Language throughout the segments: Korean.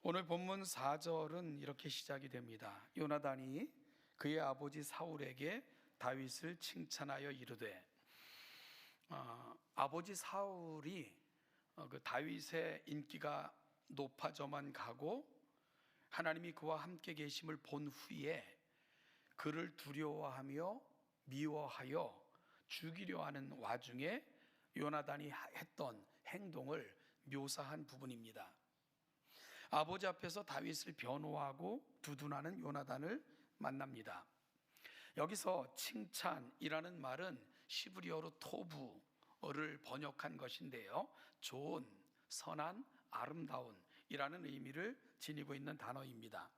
오늘 본문 4절은 이렇게 시작이 됩니다. 요나단이 그의 아버지 사울에게 다윗을 칭찬하여 이르되, 아버지 사울이 그 다윗의 인기가 높아져만 가고 하나님이 그와 함께 계심을 본 후에 그를 두려워하며 미워하여 죽이려 하는 와중에 요나단이 했던 행동을 묘사한 부분입니다. 아버지 앞에서 다윗을 변호하고 두둔하는 요나단을 만납니다. 여기서 칭찬이라는 말은 시브리어로 토부를 번역한 것인데요, 좋은, 선한, 아름다운 이라는 의미를 지니고 있는 단어입니다.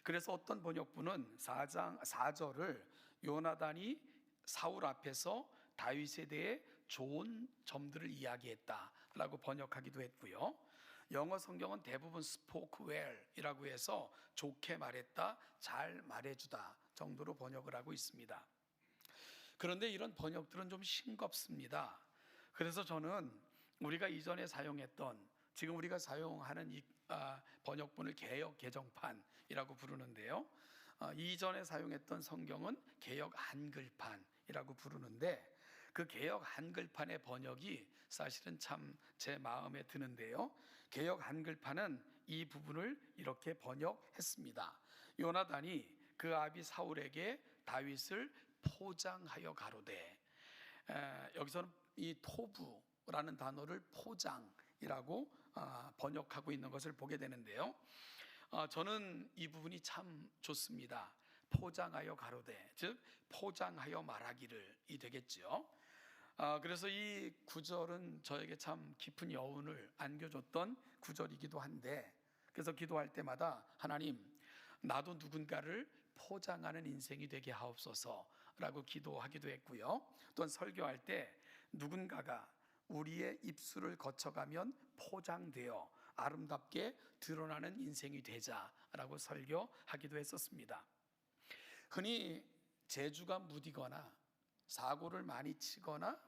그래서 어떤 번역부는 4절을 요나단이 사울 앞에서 다윗에 대해 좋은 점들을 이야기했다라고 번역하기도 했고요, 영어 성경은 대부분 spoke well이라고 해서 좋게 말했다, 잘 말해주다 정도로 번역을 하고 있습니다. 그런데 이런 번역들은 좀 싱겁습니다. 그래서 저는 우리가 이전에 사용했던, 지금 우리가 사용하는 이 번역본을 개역 개정판이라고 부르는데요, 이전에 사용했던 성경은 개역 한글판이라고 부르는데, 그 개역 한글판의 번역이 사실은 참 제 마음에 드는데요, 개역 한글판은 이 부분을 이렇게 번역했습니다. 요나단이 그 아비 사울에게 다윗을 포장하여 가로되, 여기서는 이 토부라는 단어를 포장이라고 번역하고 있는 것을 보게 되는데요, 저는 이 부분이 참 좋습니다. 포장하여 가로되, 즉 포장하여 말하기를 이 되겠죠. 그래서 이 구절은 저에게 참 깊은 여운을 안겨줬던 구절이기도 한데, 그래서 기도할 때마다 하나님, 나도 누군가를 포장하는 인생이 되게 하옵소서라고 기도하기도 했고요, 또한 설교할 때 누군가가 우리의 입술을 거쳐가면 포장되어 아름답게 드러나는 인생이 되자라고 설교하기도 했었습니다. 흔히 재주가 무디거나 사고를 많이 치거나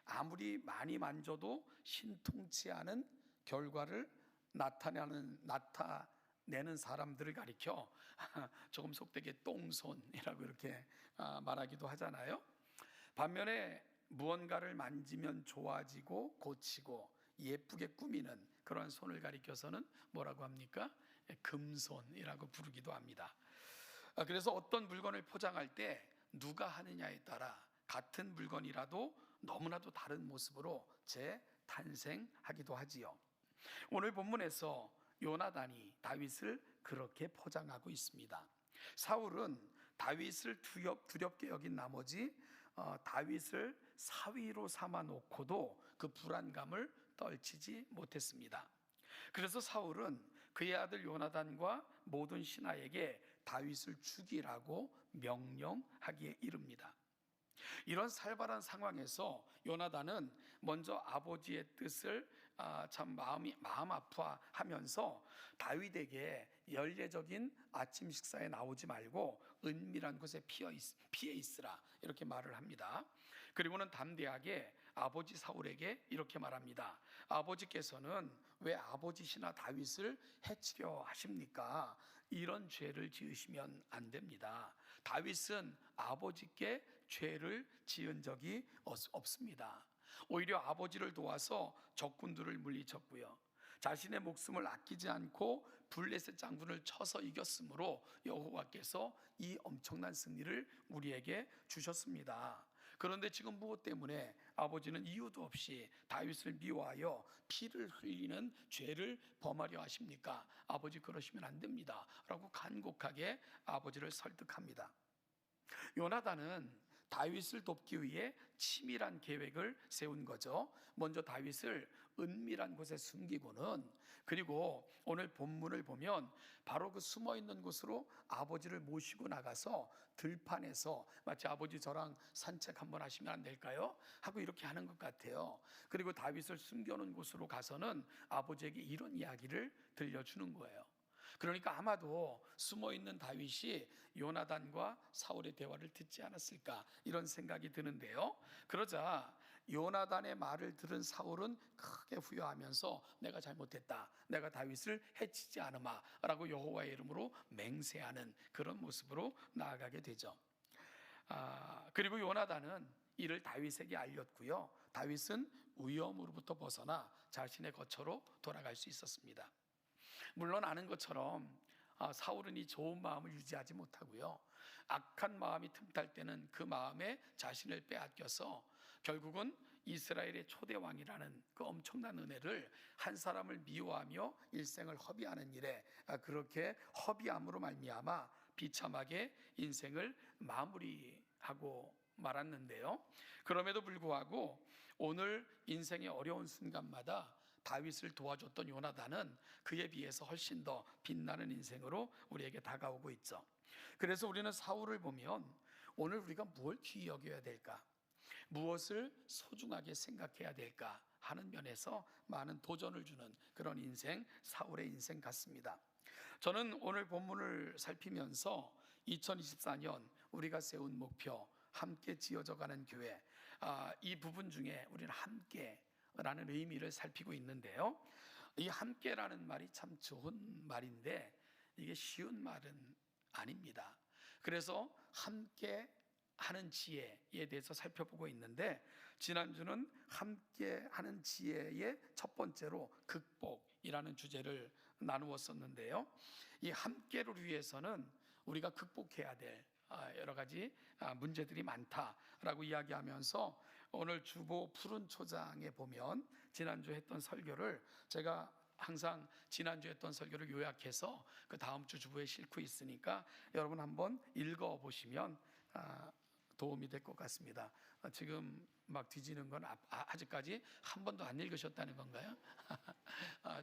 아무리 많이 만져도 신통치 않은 결과를 나타내는 사람들을 가리켜 조금 속되게 똥손이라고 이렇게 말하기도 하잖아요. 반면에 무언가를 만지면 좋아지고 고치고 예쁘게 꾸미는 그런 손을 가리켜서는 뭐라고 합니까? 금손이라고 부르기도 합니다. 그래서 어떤 물건을 포장할 때 누가 하느냐에 따라 같은 물건이라도 너무나도 다른 모습으로 재탄생하기도 하지요. 오늘 본문에서 요나단이 다윗을 그렇게 포장하고 있습니다. 사울은 다윗을 두렵게 여긴 나머지 다윗을 사위로 삼아 놓고도 그 불안감을 떨치지 못했습니다. 그래서 사울은 그의 아들 요나단과 모든 신하에게 다윗을 죽이라고 명령하기에 이릅니다. 이런 살벌한 상황에서 요나단은 먼저 아버지의 뜻을 참 마음 아파하면서 다윗에게 연례적인 아침 식사에 나오지 말고 은밀한 곳에 피해 있으라 이렇게 말을 합니다. 그리고는 담대하게 아버지 사울에게 이렇게 말합니다. 아버지께서는 왜 아버지시나 다윗을 해치려 하십니까? 이런 죄를 지으시면 안 됩니다. 다윗은 아버지께 죄를 지은 적이 없습니다. 오히려 아버지를 도와서 적군들을 물리쳤고요, 자신의 목숨을 아끼지 않고 블레셋 장군을 쳐서 이겼으므로 여호와께서 이 엄청난 승리를 우리에게 주셨습니다. 그런데 지금 무엇 때문에 아버지는 이유도 없이 다윗을 미워하여 피를 흘리는 죄를 범하려 하십니까? 아버지 그러시면 안 됩니다 라고 간곡하게 아버지를 설득합니다. 요나단은 다윗을 돕기 위해 치밀한 계획을 세운 거죠. 먼저 다윗을 은밀한 곳에 숨기고는, 그리고 오늘 본문을 보면 바로 그 숨어있는 곳으로 아버지를 모시고 나가서 들판에서 마치 아버지 저랑 산책 한번 하시면 안 될까요? 하고 이렇게 하는 것 같아요. 그리고 다윗을 숨겨놓은 곳으로 가서는 아버지에게 이런 이야기를 들려주는 거예요. 그러니까 아마도 숨어있는 다윗이 요나단과 사울의 대화를 듣지 않았을까 이런 생각이 드는데요, 그러자 요나단의 말을 들은 사울은 크게 후회하면서 내가 잘못했다, 내가 다윗을 해치지 않으마 라고 여호와의 이름으로 맹세하는 그런 모습으로 나아가게 되죠. 그리고 요나단은 이를 다윗에게 알렸고요, 다윗은 위험으로부터 벗어나 자신의 거처로 돌아갈 수 있었습니다. 물론 아는 것처럼 사울은 이 좋은 마음을 유지하지 못하고요, 악한 마음이 틈탈 때는 그 마음에 자신을 빼앗겨서 결국은 이스라엘의 초대 왕이라는 그 엄청난 은혜를 한 사람을 미워하며 일생을 허비하는 일에 그렇게 허비함으로 말미암아 비참하게 인생을 마무리하고 말았는데요, 그럼에도 불구하고 오늘 인생의 어려운 순간마다 다윗을 도와줬던 요나단은 그에 비해서 훨씬 더 빛나는 인생으로 우리에게 다가오고 있죠. 그래서 우리는 사울을 보면 오늘 우리가 무엇을 귀히 여겨야 될까, 무엇을 소중하게 생각해야 될까 하는 면에서 많은 도전을 주는 그런 인생, 사울의 인생 같습니다. 저는 오늘 본문을 살피면서 2024년 우리가 세운 목표, 함께 지어져가는 교회, 이 부분 중에 우리는 함께라는 의미를 살피고 있는데요, 이 함께라는 말이 참 좋은 말인데 이게 쉬운 말은 아닙니다. 그래서 함께 하는 지혜에 대해서 살펴보고 있는데, 지난주는 함께 하는 지혜의 첫 번째로 극복이라는 주제를 나누었었는데요, 이 함께를 위해서는 우리가 극복해야 될 여러 가지 문제들이 많다라고 이야기하면서 오늘 주보 푸른 초장에 보면 지난주 했던 설교를 제가 항상 지난주 했던 설교를 요약해서 그 다음 주 주보에 싣고 있으니까 여러분 한번 읽어보시면 도움이 될 것 같습니다. 지금 막 뒤지는 건 아직까지 한 번도 안 읽으셨다는 건가요?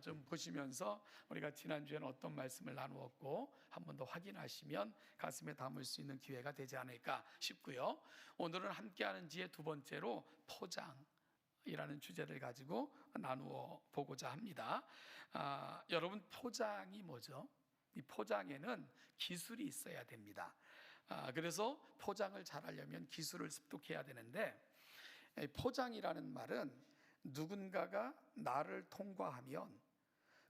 좀 보시면서 우리가 지난주에는 어떤 말씀을 나누었고 한 번 더 확인하시면 가슴에 담을 수 있는 기회가 되지 않을까 싶고요. 오늘은 함께하는 지혜 두 번째로 포장이라는 주제를 가지고 나누어 보고자 합니다. 여러분, 포장이 뭐죠? 이 포장에는 기술이 있어야 됩니다. 그래서 포장을 잘하려면 기술을 습득해야 되는데, 포장이라는 말은 누군가가 나를 통과하면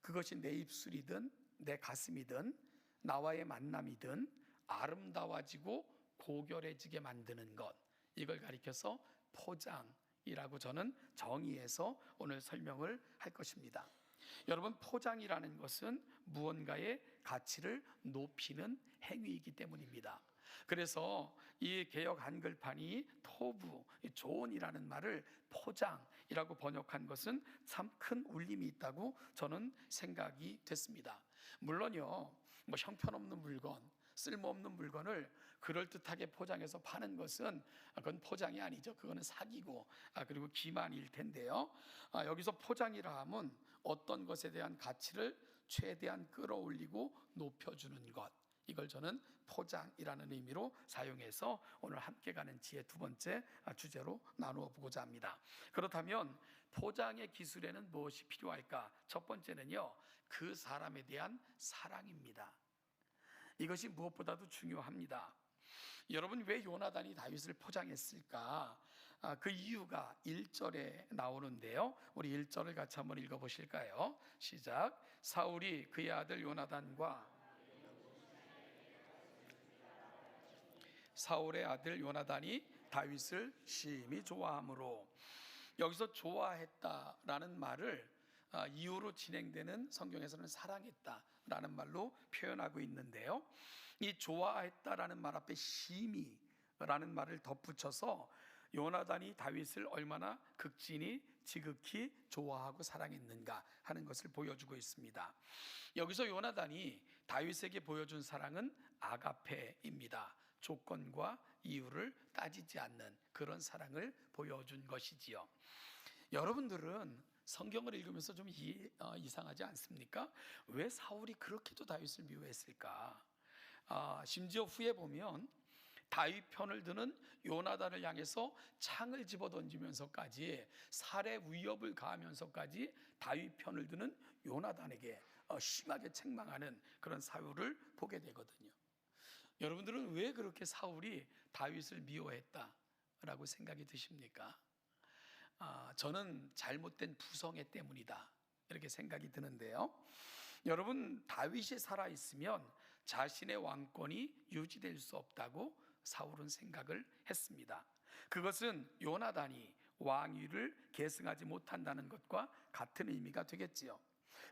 그것이 내 입술이든 내 가슴이든 나와의 만남이든 아름다워지고 고결해지게 만드는 것, 이걸 가리켜서 포장이라고 저는 정의해서 오늘 설명을 할 것입니다. 여러분, 포장이라는 것은 무언가의 가치를 높이는 행위이기 때문입니다. 그래서 이 개역 한글판이 토부, 조언이라는 말을 포장이라고 번역한 것은 참 큰 울림이 있다고 저는 생각이 됐습니다. 물론요, 뭐 형편없는 물건, 쓸모없는 물건을 그럴듯하게 포장해서 파는 것은 그건 포장이 아니죠. 그거는 사기고 그리고 기만일 텐데요, 여기서 포장이라 함은 어떤 것에 대한 가치를 최대한 끌어올리고 높여주는 것, 이걸 저는 포장이라는 의미로 사용해서 오늘 함께 가는 지혜 두 번째 주제로 나누어 보고자 합니다. 그렇다면 포장의 기술에는 무엇이 필요할까? 첫 번째는요, 그 사람에 대한 사랑입니다. 이것이 무엇보다도 중요합니다. 여러분, 왜 요나단이 다윗을 포장했을까? 그 이유가 1절에 나오는데요, 우리 1절을 같이 한번 읽어보실까요? 시작. 사울이 그의 아들 요나단과 사울의 아들 요나단이 다윗을 심히 좋아하므로, 여기서 좋아했다라는 말을 이후로 진행되는 성경에서는 사랑했다라는 말로 표현하고 있는데요, 이 좋아했다라는 말 앞에 심히라는 말을 덧붙여서 요나단이 다윗을 얼마나 극진히 지극히 좋아하고 사랑했는가 하는 것을 보여주고 있습니다. 여기서 요나단이 다윗에게 보여준 사랑은 아가페입니다. 조건과 이유를 따지지 않는 그런 사랑을 보여준 것이지요. 여러분들은 성경을 읽으면서 좀 이상하지 않습니까? 왜 사울이 그렇게도 다윗을 미워했을까? 심지어 후에 보면 다윗 편을 드는 요나단을 향해서 창을 집어던지면서까지 살해 위협을 가하면서까지 다윗 편을 드는 요나단에게 심하게 책망하는 그런 사울을 보게 되거든요. 여러분들은 왜 그렇게 사울이 다윗을 미워했다라고 생각이 드십니까? 저는 잘못된 부성애 때문이다, 이렇게 생각이 드는데요. 여러분, 다윗이 살아 있으면 자신의 왕권이 유지될 수 없다고 사울은 생각을 했습니다. 그것은 요나단이 왕위를 계승하지 못한다는 것과 같은 의미가 되겠지요.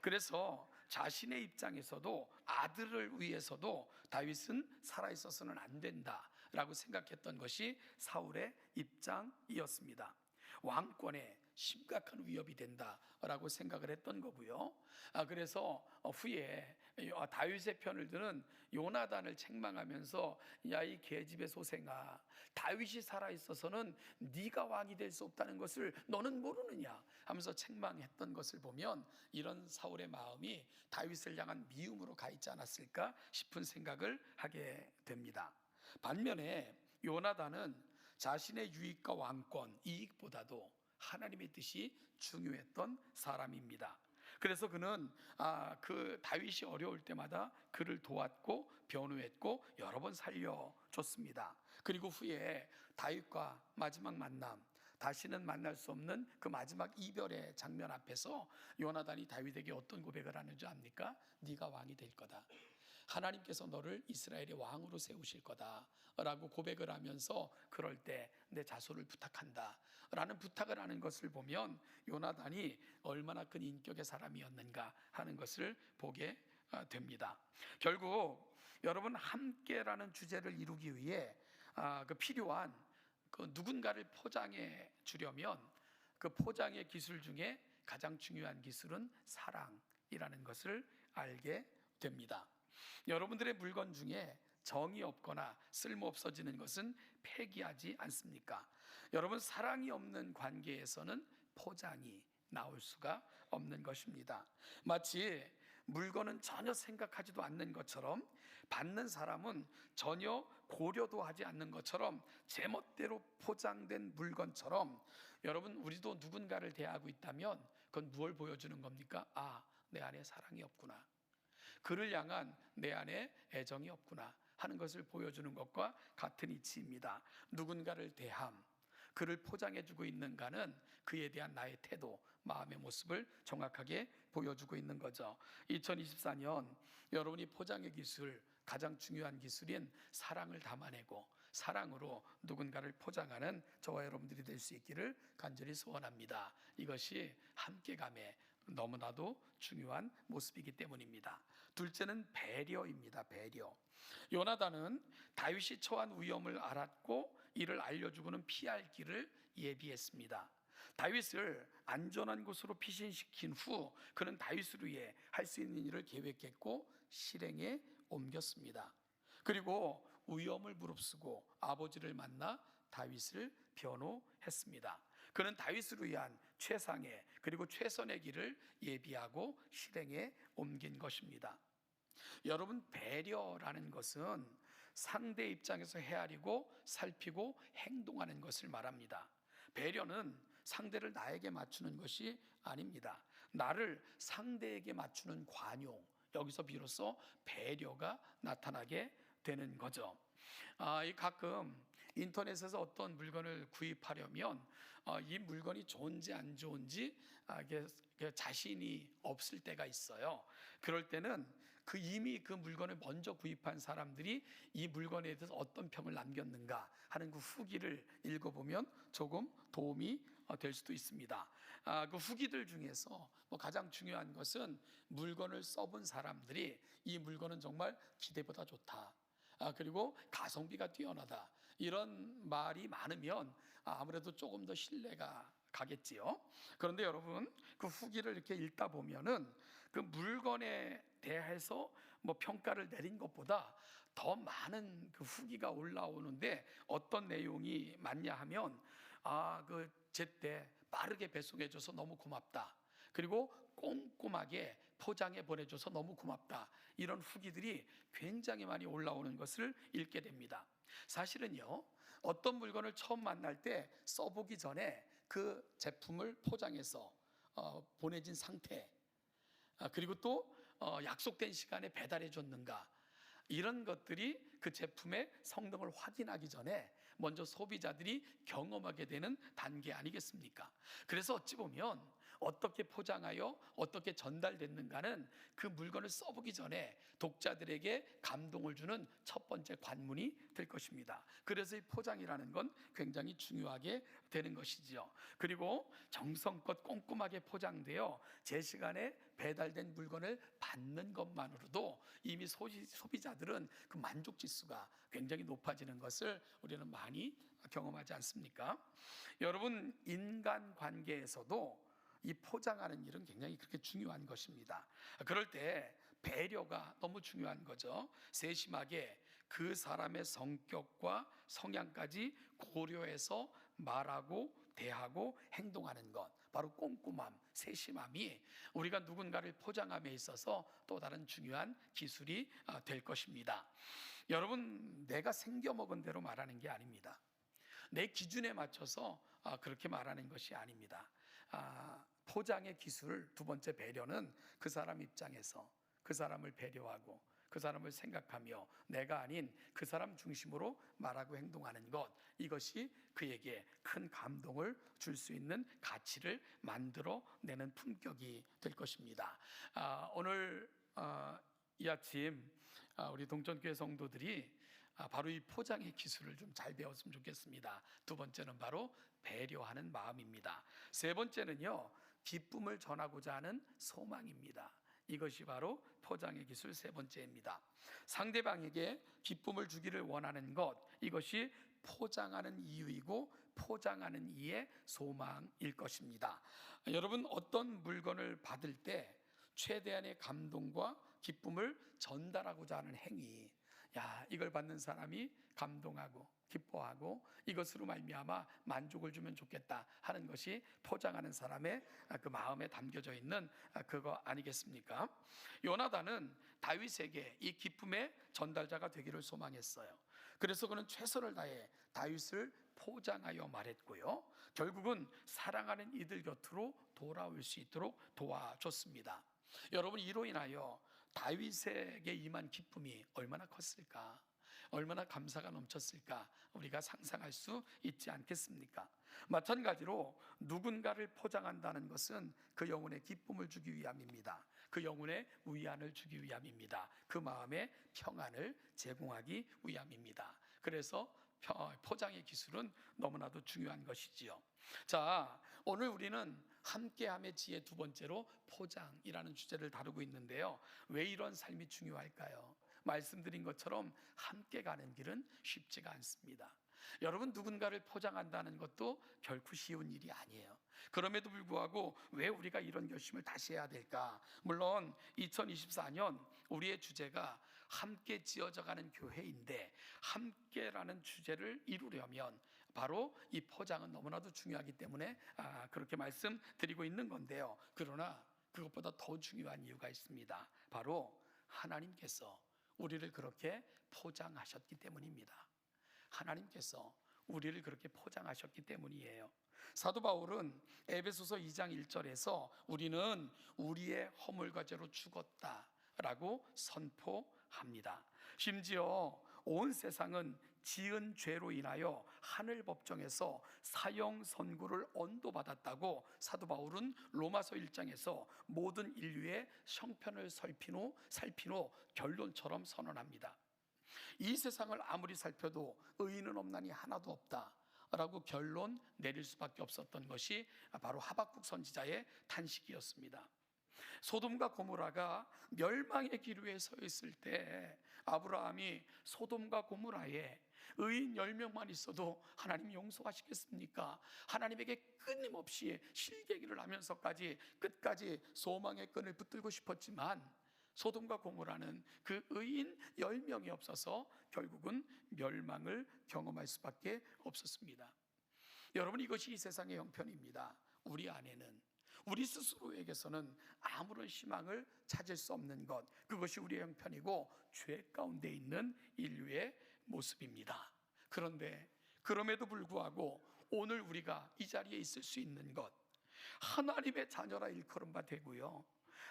그래서 자신의 입장에서도 아들을 위해서도 다윗은 살아 있어서는 안 된다라고 생각했던 것이 사울의 입장이었습니다. 왕권에 심각한 위협이 된다라고 생각을 했던 거고요. 그래서 후에 다윗의 편을 드는 요나단을 책망하면서, 야, 이 계집의 소생아, 다윗이 살아 있어서는 네가 왕이 될 수 없다는 것을 너는 모르느냐 하면서 책망했던 것을 보면 이런 사울의 마음이 다윗을 향한 미움으로 가 있지 않았을까 싶은 생각을 하게 됩니다. 반면에 요나단은 자신의 유익과 왕권, 이익보다도 하나님의 뜻이 중요했던 사람입니다. 그래서 그는 그 다윗이 어려울 때마다 그를 도왔고 변호했고 여러 번 살려줬습니다. 그리고 후에 다윗과 마지막 만남, 다시는 만날 수 없는 그 마지막 이별의 장면 앞에서 요나단이 다윗에게 어떤 고백을 하는지 압니까? 네가 왕이 될 거다, 하나님께서 너를 이스라엘의 왕으로 세우실 거다 라고 고백을 하면서, 그럴 때 내 자손을 부탁한다 라는 부탁을 하는 것을 보면 요나단이 얼마나 큰 인격의 사람이었는가 하는 것을 보게 됩니다. 결국 여러분, 함께라는 주제를 이루기 위해 그 필요한 그 누군가를 포장해 주려면 그 포장의 기술 중에 가장 중요한 기술은 사랑이라는 것을 알게 됩니다. 여러분들의 물건 중에 정이 없거나 쓸모 없어지는 것은 폐기하지 않습니까? 여러분, 사랑이 없는 관계에서는 포장이 나올 수가 없는 것입니다. 마치 물건은 전혀 생각하지도 않는 것처럼, 받는 사람은 전혀 고려도 하지 않는 것처럼, 제멋대로 포장된 물건처럼, 여러분, 우리도 누군가를 대하고 있다면 그건 무엇을 보여주는 겁니까? 내 안에 사랑이 없구나, 그를 향한 내 안에 애정이 없구나 하는 것을 보여주는 것과 같은 이치입니다. 누군가를 대함, 그를 포장해주고 있는가는 그에 대한 나의 태도, 마음의 모습을 정확하게 보여주고 있는 거죠. 2024년 여러분이 포장의 기술, 가장 중요한 기술인 사랑을 담아내고 사랑으로 누군가를 포장하는 저와 여러분들이 될 수 있기를 간절히 소원합니다. 이것이 함께감의 너무나도 중요한 모습이기 때문입니다. 둘째는 배려입니다. 배려. 요나단은 다윗이 처한 위험을 알았고 이를 알려주고는 피할 길을 예비했습니다. 다윗을 안전한 곳으로 피신시킨 후 그는 다윗을 위해 할 수 있는 일을 계획했고 실행에 옮겼습니다. 그리고 위험을 무릅쓰고 아버지를 만나 다윗을 변호했습니다. 그는 다윗을 위한 최상의 그리고 최선의 길을 예비하고 실행에 옮긴 것입니다. 여러분, 배려라는 것은 상대 입장에서 헤아리고 살피고 행동하는 것을 말합니다. 배려는 상대를 나에게 맞추는 것이 아닙니다. 나를 상대에게 맞추는 관용, 여기서 비로소 배려가 나타나게 되는 거죠. 가끔 인터넷에서 어떤 물건을 구입하려면 이 물건이 좋은지 안 좋은지 자신이 없을 때가 있어요. 그럴 때는 이미 그 물건을 먼저 구입한 사람들이 이 물건에 대해서 어떤 평을 남겼는가 하는 그 후기를 읽어보면 조금 도움이 될 수도 있습니다. 그 후기들 중에서 가장 중요한 것은 물건을 써본 사람들이 이 물건은 정말 기대보다 좋다, 그리고 가성비가 뛰어나다, 이런 말이 많으면 아무래도 조금 더 신뢰가 가겠지요. 그런데 여러분, 그 후기를 이렇게 읽다 보면은 그 물건에 대해서 평가를 내린 것보다 더 많은 그 후기가 올라오는데, 어떤 내용이 많냐 하면 그 제때 빠르게 배송해줘서 너무 고맙다, 그리고 꼼꼼하게 포장해 보내줘서 너무 고맙다, 이런 후기들이 굉장히 많이 올라오는 것을 읽게 됩니다. 사실은요, 어떤 물건을 처음 만날 때 써보기 전에 그 제품을 포장해서 보내진 상태, 그리고 또 약속된 시간에 배달해 줬는가, 이런 것들이 그 제품의 성능을 확인하기 전에 먼저 소비자들이 경험하게 되는 단계 아니겠습니까? 그래서 어찌 보면 어떻게 포장하여 어떻게 전달됐는가는 그 물건을 써보기 전에 독자들에게 감동을 주는 첫 번째 관문이 될 것입니다. 그래서 이 포장이라는 건 굉장히 중요하게 되는 것이지요. 그리고 정성껏 꼼꼼하게 포장되어 제 시간에 배달된 물건을 받는 것만으로도 이미 소비자들은 그 만족 지수가 굉장히 높아지는 것을 우리는 많이 경험하지 않습니까? 여러분, 인간 관계에서도 이 포장하는 일은 굉장히 그렇게 중요한 것입니다. 그럴 때 배려가 너무 중요한 거죠. 세심하게 그 사람의 성격과 성향까지 고려해서 말하고 대하고 행동하는 것, 바로 꼼꼼함, 세심함이 우리가 누군가를 포장함에 있어서 또 다른 중요한 기술이 될 것입니다. 여러분, 내가 생겨먹은 대로 말하는 게 아닙니다. 내 기준에 맞춰서 그렇게 말하는 것이 아닙니다. 포장의 기술, 두 번째 배려는 그 사람 입장에서 그 사람을 배려하고 그 사람을 생각하며 내가 아닌 그 사람 중심으로 말하고 행동하는 것, 이것이 그에게 큰 감동을 줄 수 있는 가치를 만들어내는 품격이 될 것입니다. 오늘 이 아침 우리 동천교회 성도들이 바로 이 포장의 기술을 좀 잘 배웠으면 좋겠습니다. 두 번째는 바로 배려하는 마음입니다. 세 번째는요, 기쁨을 전하고자 하는 소망입니다. 이것이 바로 포장의 기술 세 번째입니다. 상대방에게 기쁨을 주기를 원하는 것, 이것이 포장하는 이유이고 포장하는 이의 소망일 것입니다. 여러분, 어떤 물건을 받을 때 최대한의 감동과 기쁨을 전달하고자 하는 행위, 이걸 받는 사람이 감동하고 기뻐하고 이것으로 말미암아 만족을 주면 좋겠다 하는 것이 포장하는 사람의 그 마음에 담겨져 있는 그거 아니겠습니까? 요나단은 다윗에게 이 기쁨의 전달자가 되기를 소망했어요. 그래서 그는 최선을 다해 다윗을 포장하여 말했고요, 결국은 사랑하는 이들 곁으로 돌아올 수 있도록 도와줬습니다. 여러분, 이로 인하여 다윗에게 임한 기쁨이 얼마나 컸을까, 얼마나 감사가 넘쳤을까 우리가 상상할 수 있지 않겠습니까? 마찬가지로 누군가를 포장한다는 것은 그 영혼에 기쁨을 주기 위함입니다. 그 영혼에 위안을 주기 위함입니다. 그 마음에 평안을 제공하기 위함입니다. 그래서 포장의 기술은 너무나도 중요한 것이지요. 자, 오늘 우리는 함께함의 지혜 두 번째로 포장이라는 주제를 다루고 있는데요, 왜 이런 삶이 중요할까요? 말씀드린 것처럼 함께 가는 길은 쉽지가 않습니다. 여러분, 누군가를 포장한다는 것도 결코 쉬운 일이 아니에요. 그럼에도 불구하고 왜 우리가 이런 결심을 다시 해야 될까? 물론 2024년 우리의 주제가 함께 지어져가는 교회인데, 함께라는 주제를 이루려면 바로 이 포장은 너무나도 중요하기 때문에 그렇게 말씀드리고 있는 건데요, 그러나 그것보다 더 중요한 이유가 있습니다. 바로 하나님께서 우리를 그렇게 포장하셨기 때문입니다. 하나님께서 우리를 그렇게 포장하셨기 때문이에요. 사도 바울은 에베소서 2장 1절에서 우리는 우리의 허물과 죄로 죽었다라고 선포합니다. 심지어 온 세상은 지은 죄로 인하여 하늘 법정에서 사형 선고를 언도받았다고 사도 바울은 로마서 1장에서 모든 인류의 형편을 살핀 후 결론처럼 선언합니다. 이 세상을 아무리 살펴도 의인은 없나니 하나도 없다 라고 결론 내릴 수밖에 없었던 것이 바로 하박국 선지자의 탄식이었습니다. 소돔과 고모라가 멸망의 기류에 서 있을 때 아브라함이 소돔과 고모라에 의인 10명만 있어도 하나님 용서하시겠습니까? 하나님에게 끊임없이 실개기를 하면서까지 끝까지 소망의 끈을 붙들고 싶었지만 소돔과 고모라는 그 의인 10명이 없어서 결국은 멸망을 경험할 수밖에 없었습니다. 여러분, 이것이 이 세상의 형편입니다. 우리 안에는, 우리 스스로에게서는 아무런 희망을 찾을 수 없는 것, 그것이 우리의 형편이고 죄 가운데 있는 인류의 모습입니다. 그런데 그럼에도 불구하고 오늘 우리가 이 자리에 있을 수 있는 것, 하나님의 자녀라 일컬음 바 되고요,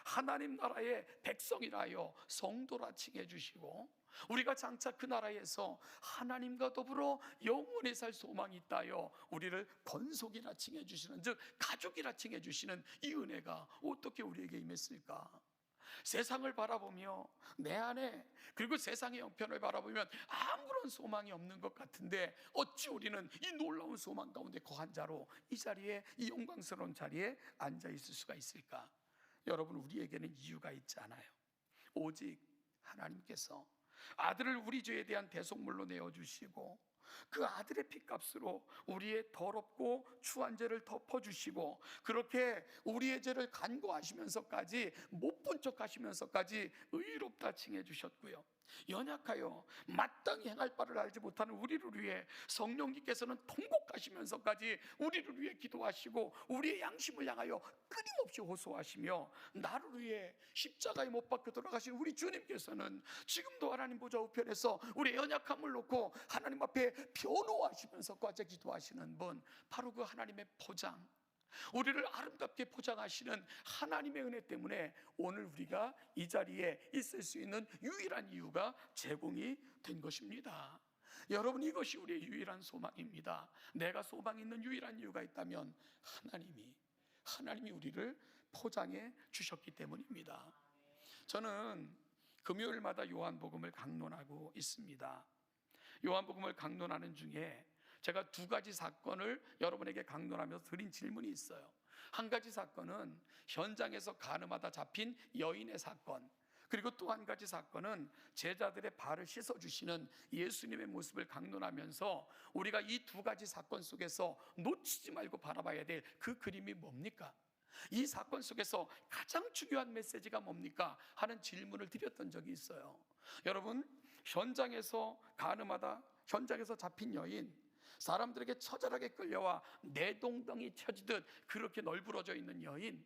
하나님 나라의 백성이라 하여 성도라 칭해 주시고 우리가 장차 그 나라에서 하나님과 더불어 영원히 살 소망이 있다여 우리를 권속이라 칭해 주시는, 즉 가족이라 칭해 주시는 이 은혜가 어떻게 우리에게 임했을까? 세상을 바라보며 내 안에, 그리고 세상의 형편을 바라보면 아무런 소망이 없는 것 같은데 어찌 우리는 이 놀라운 소망 가운데 거한 자로 이 자리에, 이 영광스러운 자리에 앉아 있을 수가 있을까? 여러분, 우리에게는 이유가 있지 않아요. 오직 하나님께서 아들을 우리 죄에 대한 대속물로 내어주시고 그 아들의 피값으로 우리의 더럽고 추한 죄를 덮어주시고, 그렇게 우리의 죄를 간구하시면서까지, 못 본 척 하시면서까지 의롭다 칭해 주셨고요, 연약하여 마땅히 행할 바를 알지 못하는 우리를 위해 성령님께서는 통곡하시면서까지 우리를 위해 기도하시고 우리의 양심을 향하여 끊임없이 호소하시며, 나를 위해 십자가에 못 박혀 돌아가신 우리 주님께서는 지금도 하나님 보좌 우편에서 우리의 연약함을 놓고 하나님 앞에 변호하시면서까지 기도하시는 분, 바로 그 하나님의 포장, 우리를 아름답게 포장하시는 하나님의 은혜 때문에 오늘 우리가 이 자리에 있을 수 있는 유일한 이유가 제공이 된 것입니다. 여러분, 이것이 우리의 유일한 소망입니다. 내가 소망 있는 유일한 이유가 있다면 하나님이 우리를 포장해 주셨기 때문입니다. 저는 금요일마다 요한복음을 강론하고 있습니다. 요한복음을 강론하는 중에 제가 두 가지 사건을 여러분에게 강론하면서 드린 질문이 있어요. 한 가지 사건은 현장에서 가늠하다 잡힌 여인의 사건, 그리고 또 한 가지 사건은 제자들의 발을 씻어주시는 예수님의 모습을 강론하면서 우리가 이 두 가지 사건 속에서 놓치지 말고 바라봐야 될 그 그림이 뭡니까? 이 사건 속에서 가장 중요한 메시지가 뭡니까? 하는 질문을 드렸던 적이 있어요. 여러분, 현장에서 가늠하다, 현장에서 잡힌 여인, 사람들에게 처절하게 끌려와 내동덩이 쳐지듯 그렇게 널브러져 있는 여인,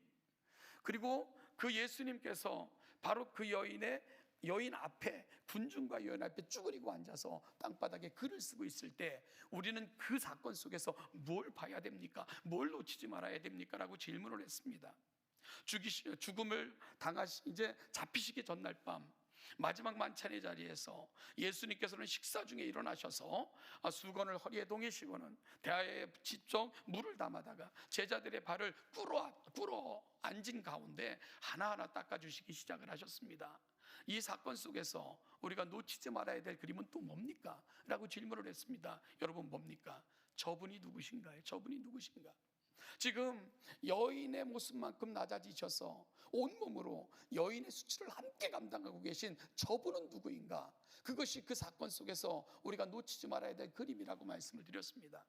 그리고 그 예수님께서 바로 그 여인 앞에, 군중과 여인 앞에 쭈그리고 앉아서 땅바닥에 글을 쓰고 있을 때 우리는 그 사건 속에서 뭘 봐야 됩니까? 뭘 놓치지 말아야 됩니까? 라고 질문을 했습니다. 죽음을 이제 잡히시기 전날 밤 마지막 만찬의 자리에서 예수님께서는 식사 중에 일어나셔서 수건을 허리에 동이시고는 대야에 직접 물을 담아다가 제자들의 발을 꿇어 앉은 가운데 하나하나 닦아주시기 시작을 하셨습니다. 이 사건 속에서 우리가 놓치지 말아야 될 그림은 또 뭡니까? 라고 질문을 했습니다. 여러분, 뭡니까? 저분이 누구신가요? 저분이 누구신가? 지금 여인의 모습만큼 낮아지셔서 온몸으로 여인의 수치를 함께 감당하고 계신 저분은 누구인가? 그것이 그 사건 속에서 우리가 놓치지 말아야 될 그림이라고 말씀을 드렸습니다.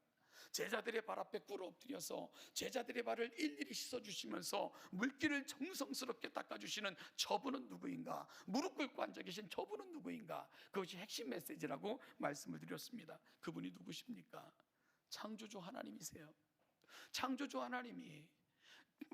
제자들의 발 앞에 꿇어 엎드려서 제자들의 발을 일일이 씻어주시면서 물기를 정성스럽게 닦아주시는 저분은 누구인가? 무릎 꿇고 앉아 계신 저분은 누구인가? 그것이 핵심 메시지라고 말씀을 드렸습니다. 그분이 누구십니까? 창조주 하나님이세요. 창조주 하나님이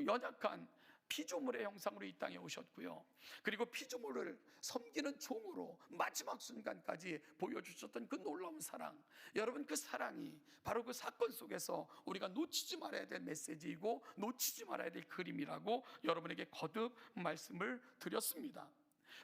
연약한 피조물의 형상으로 이 땅에 오셨고요, 그리고 피조물을 섬기는 종으로 마지막 순간까지 보여주셨던 그 놀라운 사랑, 여러분, 그 사랑이 바로 그 사건 속에서 우리가 놓치지 말아야 될 메시지이고 놓치지 말아야 될 그림이라고 여러분에게 거듭 말씀을 드렸습니다.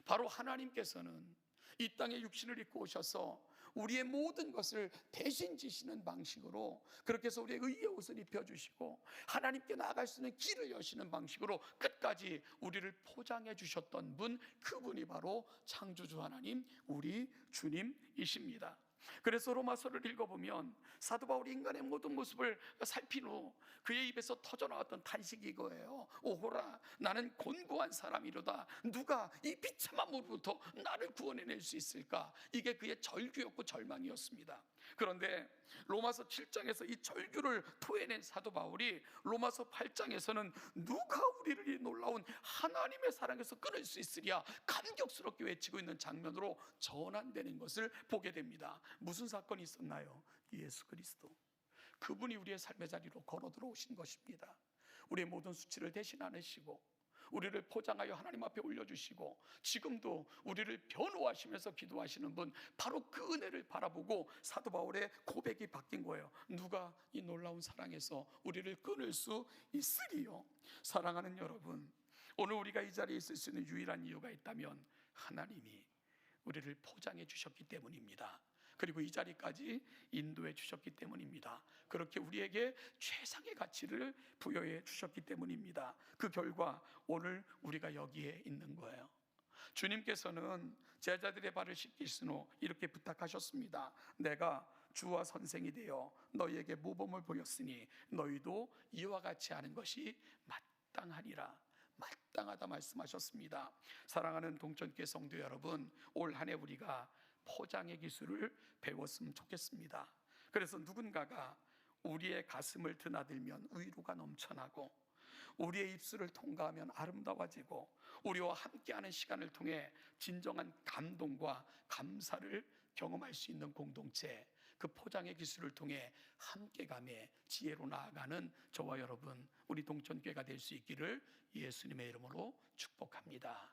바로 하나님께서는 이 땅에 육신을 입고 오셔서 우리의 모든 것을 대신 지시는 방식으로, 그렇게 해서 우리의 의의 옷을 입혀주시고 하나님께 나아갈 수 있는 길을 여시는 방식으로 끝까지 우리를 포장해 주셨던 분, 그분이 바로 창조주 하나님, 우리 주님이십니다. 그래서 로마서를 읽어보면 사도 바울이 인간의 모든 모습을 살핀 후 그의 입에서 터져나왔던 탄식이 이거예요. 오호라, 나는 곤고한 사람이로다. 누가 이 비참한 물로부터 나를 구원해낼 수 있을까? 이게 그의 절규였고 절망이었습니다. 그런데 로마서 7장에서 이 절규를 토해낸 사도 바울이 로마서 8장에서는 누가 우리를 이 놀라운 하나님의 사랑에서 끊을 수 있으랴 감격스럽게 외치고 있는 장면으로 전환되는 것을 보게 됩니다. 무슨 사건이 있었나요? 예수 그리스도, 그분이 우리의 삶의 자리로 걸어 들어오신 것입니다. 우리의 모든 수치를 대신 안으시고 우리를 포장하여 하나님 앞에 올려주시고 지금도 우리를 변호하시면서 기도하시는 분, 바로 그 은혜를 바라보고 사도 바울의 고백이 바뀐 거예요. 누가 이 놀라운 사랑에서 우리를 끊을 수 있으리요? 사랑하는 여러분, 오늘 우리가 이 자리에 있을 수 있는 유일한 이유가 있다면 하나님이 우리를 포장해 주셨기 때문입니다. 그리고 이 자리까지 인도해 주셨기 때문입니다. 그렇게 우리에게 최상의 가치를 부여해 주셨기 때문입니다. 그 결과 오늘 우리가 여기에 있는 거예요. 주님께서는 제자들의 발을 씻기시노 이렇게 부탁하셨습니다. 내가 주와 선생이 되어 너희에게 모범을 보였으니 너희도 이와 같이 하는 것이 마땅하니라. 마땅하다 말씀하셨습니다. 사랑하는 동천교회 성도 여러분, 올 한 해 우리가 포장의 기술을 배웠으면 좋겠습니다. 그래서 누군가가 우리의 가슴을 드나들면 위로가 넘쳐나고, 우리의 입술을 통과하면 아름다워지고, 우리와 함께하는 시간을 통해 진정한 감동과 감사를 경험할 수 있는 공동체, 그 포장의 기술을 통해 함께감의 지혜로 나아가는 저와 여러분, 우리 동천교회가 될 수 있기를 예수님의 이름으로 축복합니다.